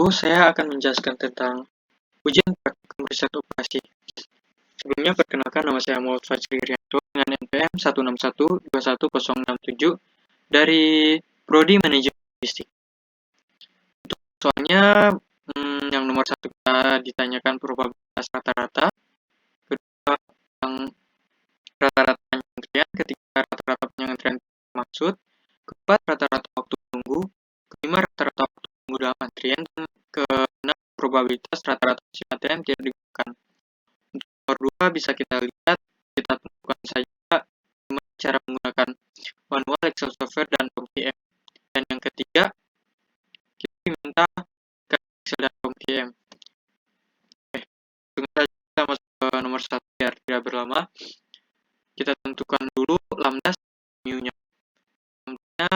saya akan menjelaskan tentang ujian praktikum riset operasi. Sebelumnya, perkenalkan nama saya Muhammad Fajri Rianto dengan NPM 1612167 dari Prodi Manajemen Logistik. Untuk soalnya, yang nomor satu kita ditanyakan probabilitas rata-rata, kedua yang rata-rata panjang antrian, ketiga rata-rata panjang antrian maksud, keempat rata-rata waktu menunggu, kelima rata-rata waktu menunggu dalam antrian, dan keenam probabilitas rata-rata hasil antrian tidak digunakan. Untuk nomor dua bisa kita lihat, kita tentukan saja gimana cara menggunakan manual, Excel software, dan POM-QM. Dan yang ketiga, kita diminta ke Excel dan POM-QM. Langsung saja kita masuk ke nomor satu biar tidak berlama. Kita tentukan dulu lambda mu-nya. Lambda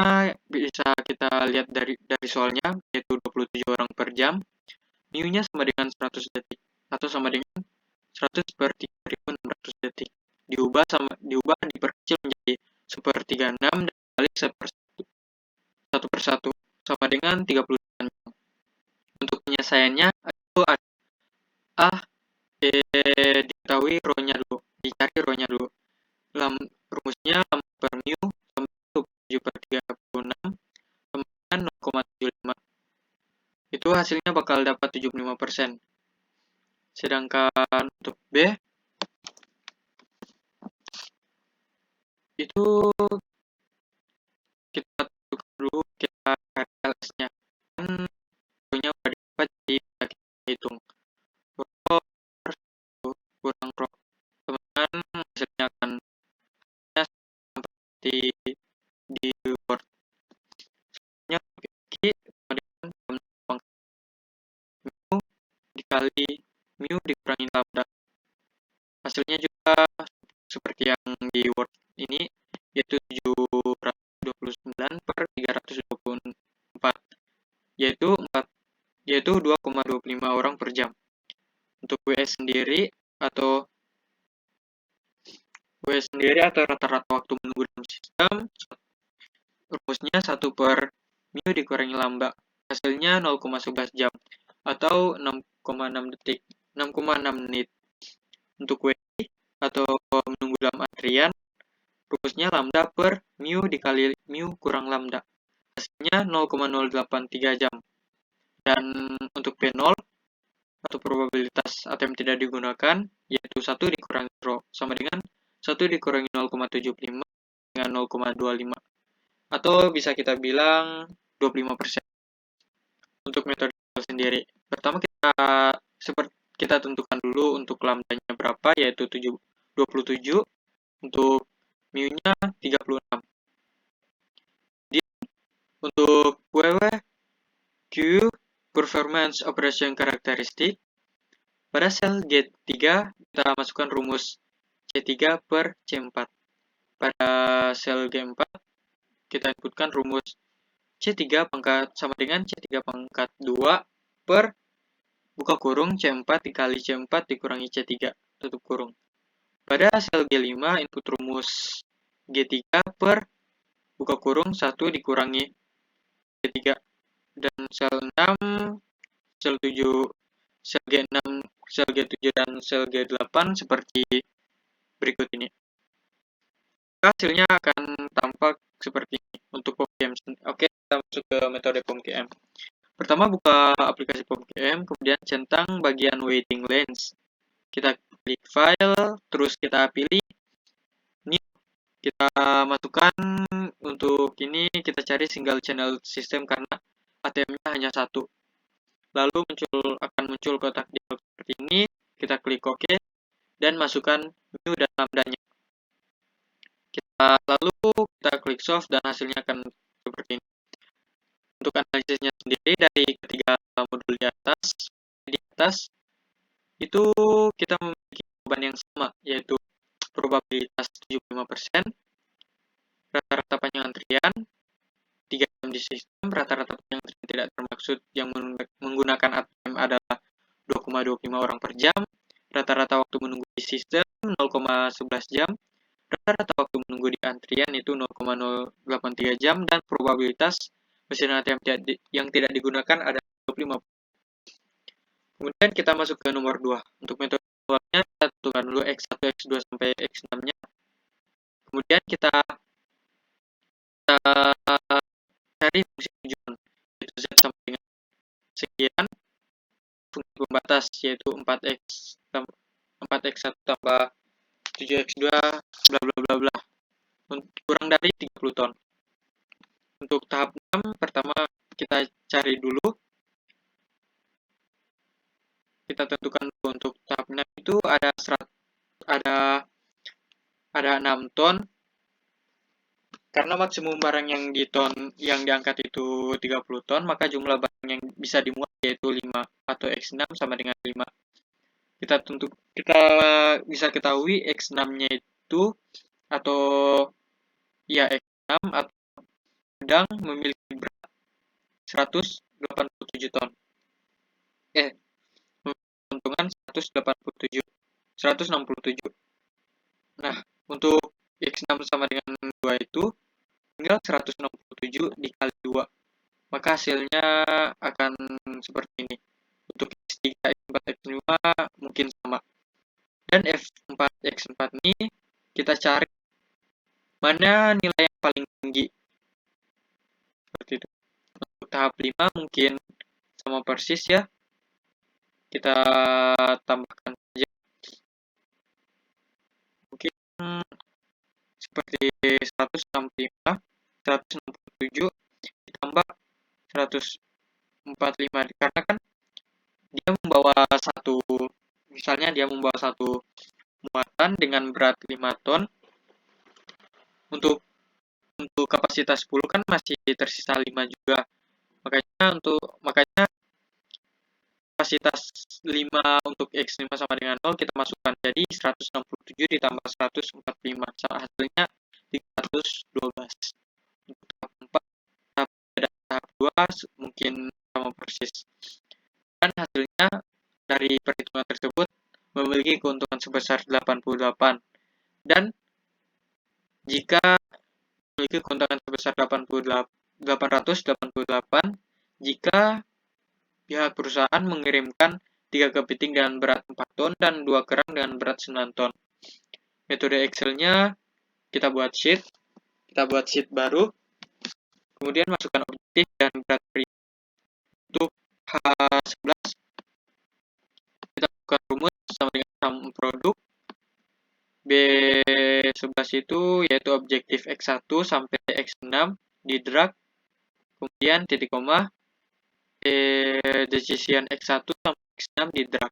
bisa kita lihat dari soalnya, yaitu 27 orang per jam. Mu-nya sama dengan 100 detik, atau sama dengan 100 per 3600 detik. Diubah diperkecil menjadi 1/36 dan dikali 1 per 1 sama dengan 38 jam. Untuk penyelesaiannya itu A, diketahui rho-nya dulu, dicari rho-nya dulu. Rumusnya lambda per mu sama 27 per 36 sama dengan 0,75. Itu hasilnya bakal dapat 75%. Sedangkan untuk B, itu kita tentukan dulu, kita cari LS-nya. Kan rho-nya udah dapat, jadi kita hitung. Rho per 1 kurang rho. Teman-teman hasilnya akan seperti di Word. Selanjutnya bagi sama dengan lambda mu dikali mu dikurangi lambda. Hasilnya juga seperti yang di Word ini, yaitu 729 per 324, yaitu 2,25 orang per jam. Untuk WS sendiri atau rata-rata waktu menunggu dalam sistem, rumusnya 1 per mu dikurangi lambda. Hasilnya 0,11 jam atau 6,6 menit. Untuk WI atau menunggu dalam antrian, rumusnya lambda per mu dikali mu kurang lambda. Hasilnya 0,083 jam. Dan untuk P0 atau probabilitas ATM tidak digunakan, yaitu 1 dikurangi rho sama dengan 1 dikurangi 0,75 dengan 0,25. Atau bisa kita bilang 25%. Untuk metode sendiri, pertama kita tentukan dulu untuk lambdanya berapa, yaitu 27, untuk mu-nya 36. Untuk WWQ performance operation characteristic, pada sel G3 kita masukkan rumus C3 per C4. Pada sel G4 kita inputkan rumus C3 pangkat sama dengan C3 pangkat 2 per buka kurung C4 dikali C4 dikurangi C3 tutup kurung. Pada sel G5 input rumus G3 per buka kurung 1 dikurangi G3. Dan sel 6, sel 7, sel G6, sel G7 dan sel G8 seperti berikut ini. Hasilnya akan tampak seperti ini untuk POM-QM. Oke, kita masuk ke metode POM-QM. Pertama, buka aplikasi POM-QM, kemudian centang bagian waiting lens. Kita klik file, terus kita pilih new. Kita masukkan untuk ini, kita cari single channel system karena ATM-nya hanya satu. Lalu akan muncul kotak dialog seperti ini. Kita klik OK dan masukkan mu dan lambdanya. Lalu kita klik solve dan hasilnya akan seperti ini. Untuk analisisnya sendiri dari ketiga modul di atas itu kita memiliki jawaban yang sama, yaitu probabilitas 75%, rata-rata panjang antrian 3 jam di sistem, rata-rata panjang antrian tidak termaksud yang menggunakan ATM adalah 2,25 orang per jam, rata-rata waktu menunggu di sistem 0,11 jam, rata-rata waktu menunggu di antrian itu 0,083 jam, dan probabilitas mesin ATM yang tidak digunakan adalah 25%. Kemudian kita masuk ke nomor 2. Untuk metode manualnya kita tentukan dulu X1, X2 sampai X6-nya. Kemudian kita cari fungsi tujuan, yaitu Z sama dengan sekian, fungsi pembatas yaitu 4x1 tambah 7x2 bla bla bla bla, kurang dari 30 ton. Untuk tahap 6, pertama kita cari dulu, kita tentukan dulu untuk tahap 6 itu ada 6 ton, karena maksimum barang yang diangkat itu 30 ton, maka jumlah barang yang bisa dimuat yaitu 5 atau X6 sama dengan 5. Kita bisa ketahui X6-nya itu atau ya X6 atau sedang memiliki berat 187 ton. Keuntungan 167. Nah, untuk X6 sama dengan 2 itu tinggal 167 dikali 2. Maka hasilnya akan seperti ini. Untuk X3, X4, X5 mungkin sama. Dan F4, X4 ini kita cari mana nilai yang paling tinggi. Seperti itu. Untuk tahap 5 mungkin sama persis ya. Kita tambahkan saja. Mungkin seperti 165, 167 ditambah 145, karena kan dia membawa satu muatan dengan berat 5 ton. Untuk kapasitas 10 kan masih tersisa 5 juga. Makanya kapasitas 5 untuk X5 sama dengan 0 kita masukkan. Jadi 167 ditambah 145, hasilnya 312. Untuk tahap 4, tahap 2 mungkin sama persis. Dan hasilnya dari perhitungan tersebut memiliki keuntungan sebesar 88. Dan jika memiliki keuntungan sebesar 888 jika pihak perusahaan mengirimkan 3 kepiting dengan berat 4 ton dan 2 kerang dengan berat 9 ton. Metode Excel-nya kita buat sheet baru, kemudian masukkan objektif dan berat per. Untuk H11 kita buka rumus sama dengan sum produk. B11 itu yaitu objektif X1 sampai X6 di drag, kemudian titik koma, decision X1 sampai X6 di drag.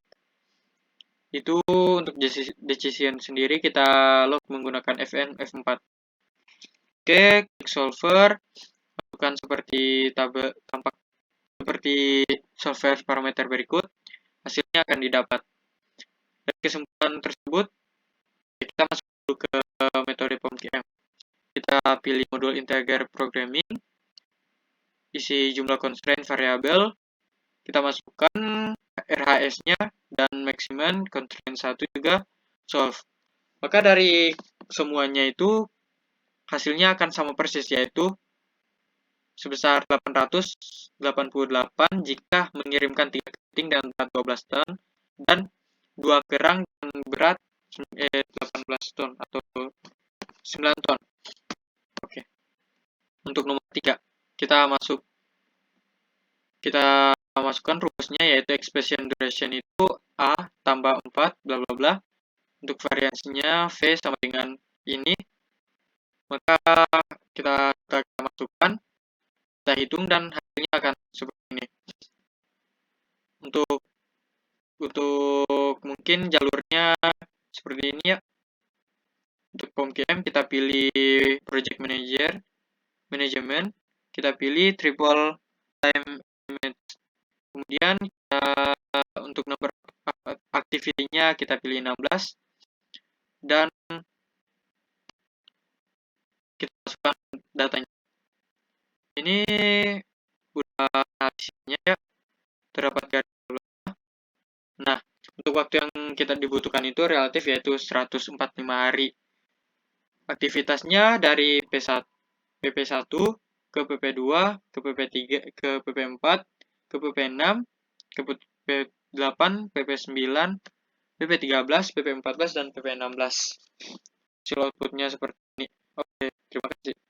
Itu untuk decision sendiri kita log menggunakan Fn F4. Oke, klik solver, masukkan seperti tampak seperti solver parameter berikut, hasilnya akan didapat. Dari kesimpulan tersebut, kita masuk dulu ke metode POMQM. Kita pilih modul integer programming, isi jumlah constraint variabel, kita masukkan RHS-nya dan maximum constraint 1 juga solve. Maka dari semuanya itu hasilnya akan sama persis, yaitu sebesar 888 jika mengirimkan 3 kepiting dengan berat 12 ton dan 2 kerang dengan berat 18 ton atau 9 ton. Oke. Untuk nomor 3, kita masukkan rumusnya, yaitu expression duration itu A tambah 4 bla bla bla. Untuk variansinya V sama dengan ini. Maka kita masukkan, kita hitung dan hasilnya akan seperti ini. Untuk mungkin jalurnya seperti ini ya. Untuk POMQM kita pilih project management, kita pilih triple time image. Kemudian untuk nomor activity-nya kita pilih 16 dan kita masukkan datanya. Ini udah analisisnya ya, terdapat garis bawah. Nah, untuk waktu yang kita dibutuhkan itu relatif, yaitu 145 hari. Aktivitasnya dari PP1 ke PP2, ke PP3, ke PP4, ke PP6, ke PP8, PP8, PP9, PP13, PP14, dan PP16. Hasil outputnya seperti ini. Oke, terima kasih.